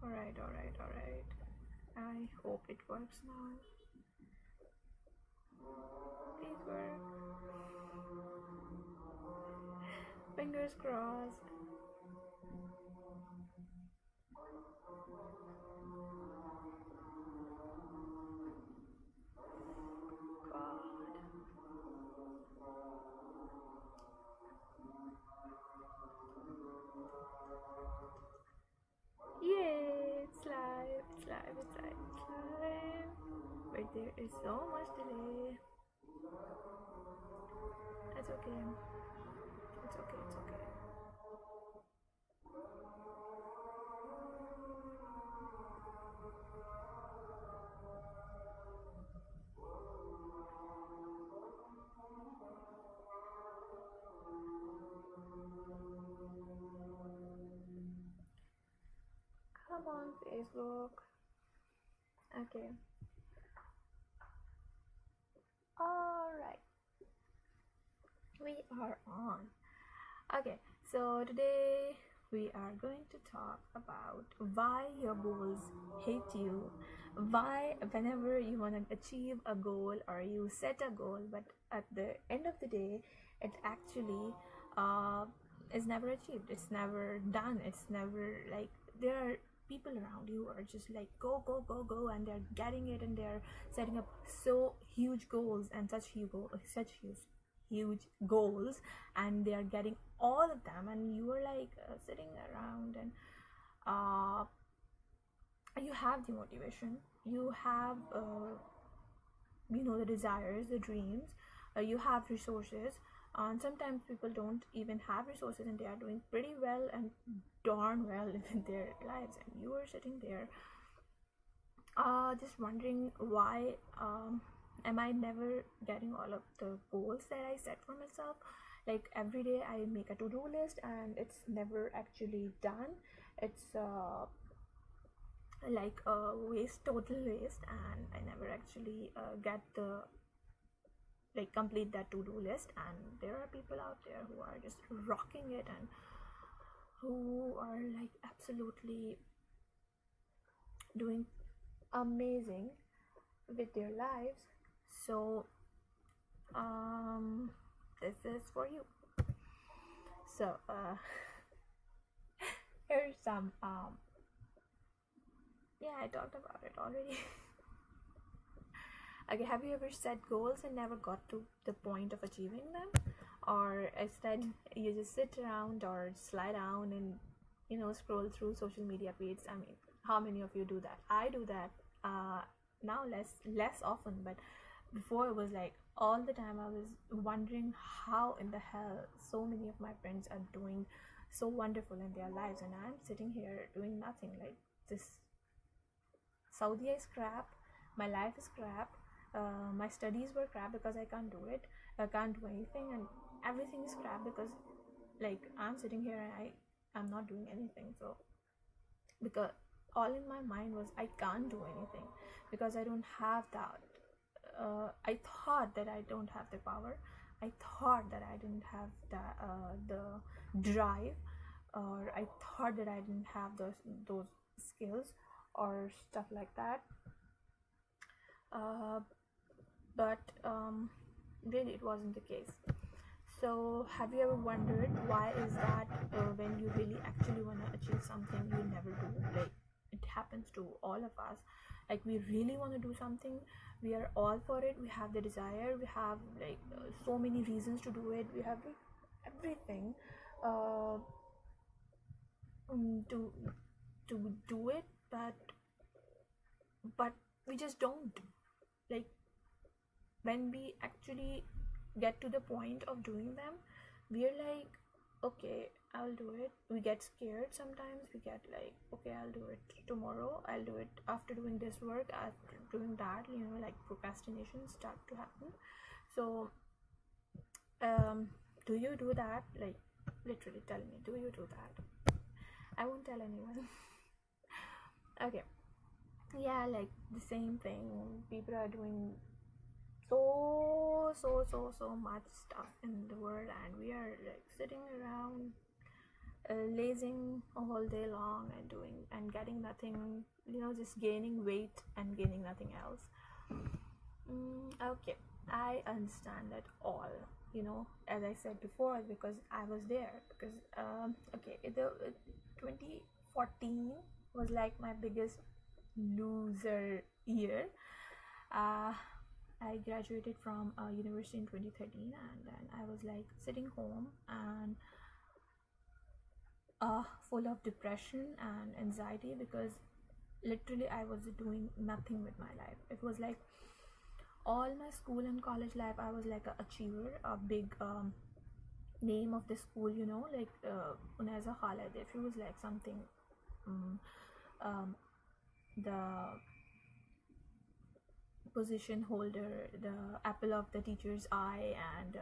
Alright, alright. I hope it works now. Please work. Fingers crossed. God. Yay! It's live, it's live, it's live, it's live. But there is so much delay. It's okay. It's okay, it's okay. Come on, Facebook. Okay. Alright. We are on. Okay, so today we are going to talk about why your goals hate you. Why, whenever you want to achieve a goal or you set a goal, but at the end of the day, it actually uh, is never achieved. It's never done. It's never like there are people around you are just like go go go go and they're getting it and they're setting up so huge goals and such huge goals and they are getting all of them and you are like sitting around and uh, you have the motivation, you have the desires, the dreams, you have resources, and sometimes people don't even have resources and they are doing pretty well and darn well in their lives and you are sitting there just wondering why am I never getting all of the goals that I set for myself. Like every day I make a to-do list and it's never actually done. It's like a waste, total waste, and I never actually get the like complete that to-do list. And there are people out there who are just rocking it and who are like absolutely doing amazing with their lives. So this is for you. So here's some yeah, I talked about it already. Okay, have you ever set goals and never got to the point of achieving them? Or instead you just sit around or slide down and scroll through social media feeds? I mean, how many of you do that? I do that now less often, but before it was like all the time. I was wondering how in the hell so many of my friends are doing so wonderful in their lives and I'm sitting here doing nothing. Like this Saudi is crap, my life is crap, my studies were crap because I can't do it, I can't do anything, and everything is crap because like I'm sitting here and I'm not doing anything. So because all in my mind was I can't do anything because I don't have that. I thought that I don't have the power. I thought that I didn't have the drive, or I thought that I didn't have those skills or stuff like that. Uh, but really, it wasn't the case. So, have you ever wondered why is that when you really actually want to achieve something, you never do? Like, it happens to all of us. Like, we really want to do something, we are all for it, we have the desire, we have like so many reasons to do it, we have like, everything uh, to do it, but we just don't. Like when we actually get to the point of doing them, we're like, okay, I'll do it. We get scared sometimes. We get like, okay, I'll do it tomorrow. I'll do it after doing this work, after doing that, like procrastination start to happen. So do you do that? Like, literally tell me, do you do that? I won't tell anyone. Okay. Yeah, like the same thing. People are doing so much stuff in the world, and we are like sitting around lazing all day long and doing and getting nothing, just gaining weight and gaining nothing else. Okay, I understand that all, as I said before, because I was there. Because okay, the 2014 was like my biggest loser year. uh, I graduated from university in 2013, and then I was like sitting home and full of depression and anxiety, because literally I was doing nothing with my life. It was like all my school and college life I was like a achiever, a big name of the school, like Unaiza Khalid. If it was like something, um, um, the position holder, the apple of the teacher's eye, and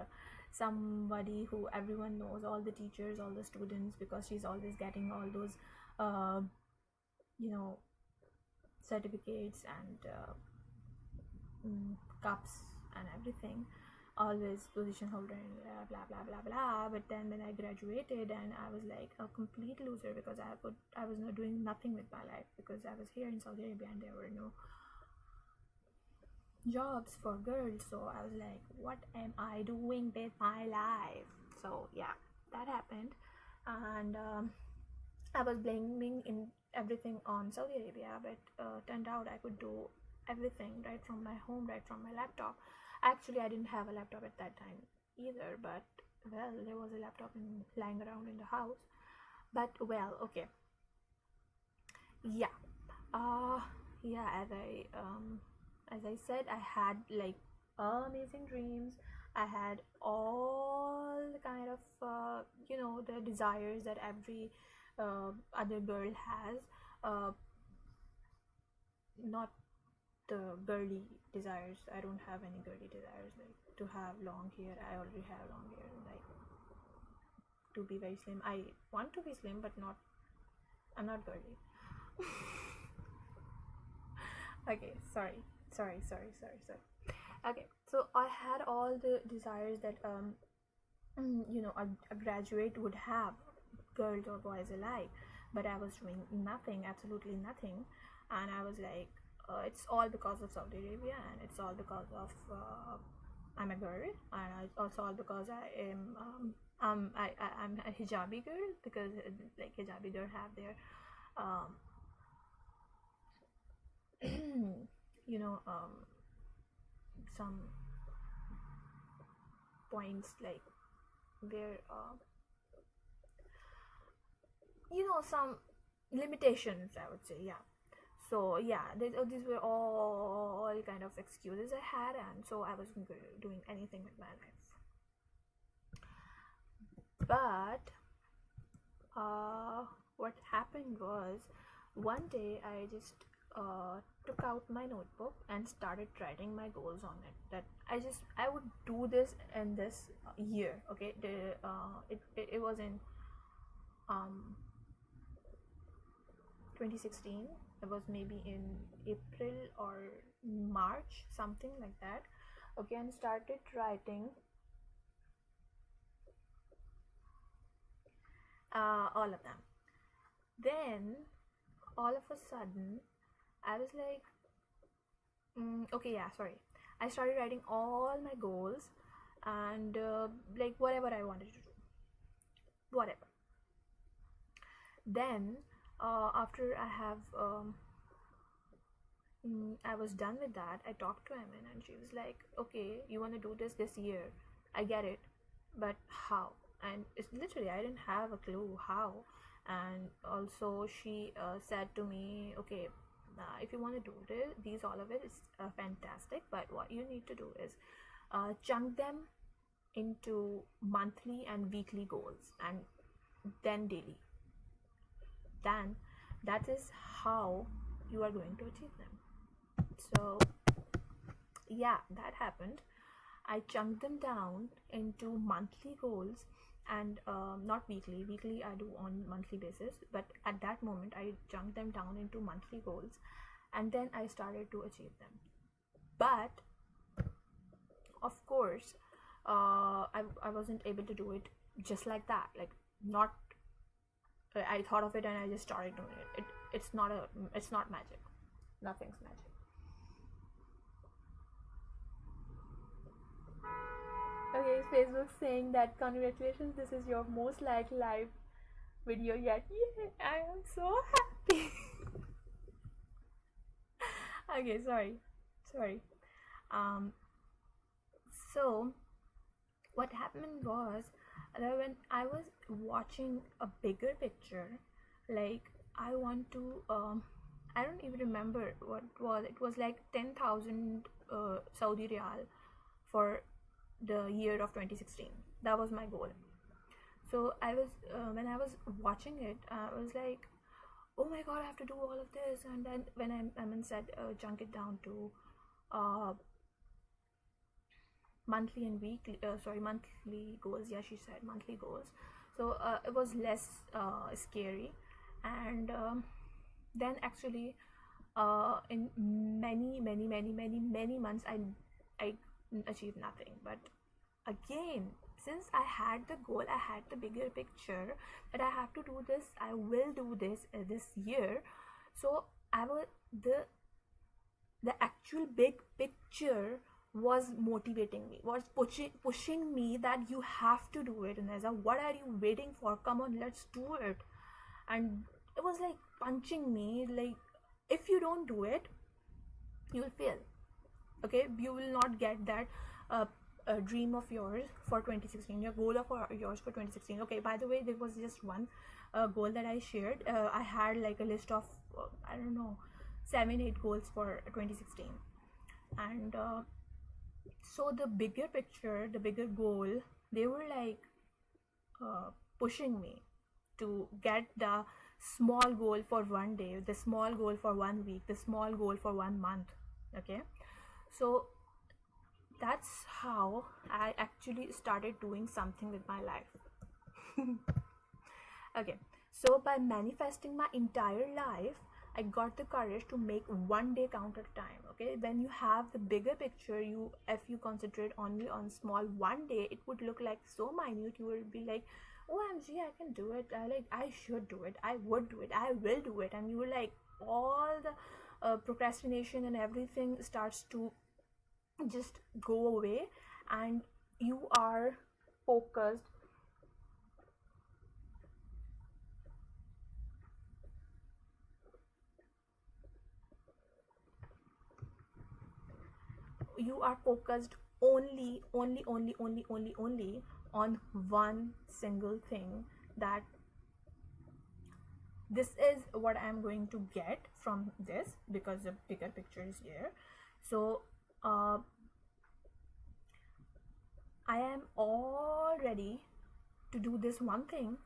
somebody who everyone knows, all the teachers, all the students, because she's always getting all those uh, you know certificates and cups and everything, always position holder and blah blah blah blah. But then when I graduated, and I was like a complete loser, because I was not doing nothing with my life, because I was here in Saudi Arabia and there were no jobs for girls. So I was like, what am I doing with my life? So yeah, that happened. And I was blaming in everything on Saudi Arabia, but turned out I could do everything right from my home, right from my laptop. Actually, I didn't have a laptop at that time either, but well, there was a laptop lying around in the house. But well, okay, yeah, uh, yeah. As I said, I had like amazing dreams. I had all the kind of the desires that every other girl has. Not the girly desires. I don't have any girly desires, like to have long hair. I already have long hair. Like to be very slim. I want to be slim, but not. I'm not girly. Okay, sorry. Okay, so I had all the desires that a graduate would have, girls or boys alike, but I was doing nothing, absolutely nothing. And I was like, it's all because of Saudi Arabia, and it's all because of I'm a girl, and it's also all because I am I'm a hijabi girl, because like hijabi girl have their um, some points, like where some limitations, I would say. Yeah. So yeah, these were all kind of excuses I had, and so I wasn't doing anything with my life. But what happened was, one day I just took out my notebook and started writing my goals on it. That I would do this in this year. Okay, it was in um 2016. It was maybe in April or March, something like that. Okay, and started writing all of them. Then all of a sudden, I was like, okay, yeah, sorry. I started writing all my goals, and like whatever I wanted to do, whatever. Then after I was done with that, I talked to Emin, and she was like, okay, you want to do this year. I get it, but how? And it's literally, I didn't have a clue how. And also, she said to me, okay, if you want to do these all of it, it's fantastic, but what you need to do is chunk them into monthly and weekly goals, and then daily. Then that is how you are going to achieve them. So yeah, that happened. I chunked them down into monthly goals, and not weekly. Weekly I do on monthly basis, but at that moment I chunked them down into monthly goals, and then I started to achieve them. But of course, I wasn't able to do it just like that. Like, not I thought of it and I just started doing it. It's not magic. Nothing's magic. Okay, Facebook saying that congratulations, this is your most liked live video yet. Yeah, I am so happy. Okay, sorry. Um, so what happened was that when I was watching a bigger picture, like I want to I don't even remember what it was. It was like 10,000 Saudi Riyal for the year of 2016. That was my goal. So I was when I was watching it, I was like, oh my god, I have to do all of this. And then when I said chunk it down to uh, monthly and weekly, sorry, monthly goals. Yeah, she said monthly goals. So it was less scary. And then actually, in many months, I achieved nothing. But again, since I had the goal, I had the bigger picture that I have to do this, I will do this this year. So I was the actual big picture was motivating me, was pushing me that you have to do it. And as a, what are you waiting for? Come on, let's do it. And it was like punching me, like, if you don't do it, you'll fail. Okay, you will not get that dream of yours for 2016, your goal of yours for 2016. Okay, by the way, there was just one goal that I shared. I had like a list of I don't know, 7-8 goals for 2016. And so the bigger picture, the bigger goal, they were like pushing me to get the small goal for one day, the small goal for 1 week, the small goal for 1 month. Okay, so that's how I actually started doing something with my life. Okay, so by manifesting my entire life, I got the courage to make one day count at a time. Okay, when you have the bigger picture, you if you concentrate only on small one day, it would look like so minute. You will be like, OMG, I can do it. I should do it. I would do it. I will do it. And you will like all the procrastination and everything starts to just go away, and you are focused. You are focused only on one single thing, that this is what I'm going to get from this, because the bigger picture is here. So uh, I am all ready to do this one thing.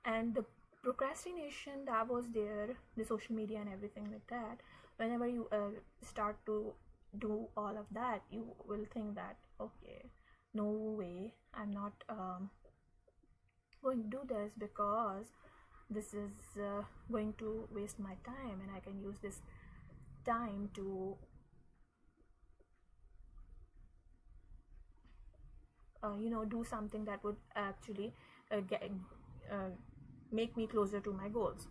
And the procrastination that was there, the social media and everything like that, whenever you start to do all of that, you will think that, okay, no way, I'm not going to do this, because this is going to waste my time, and I can use this time to do something that would actually get make me closer to my goals.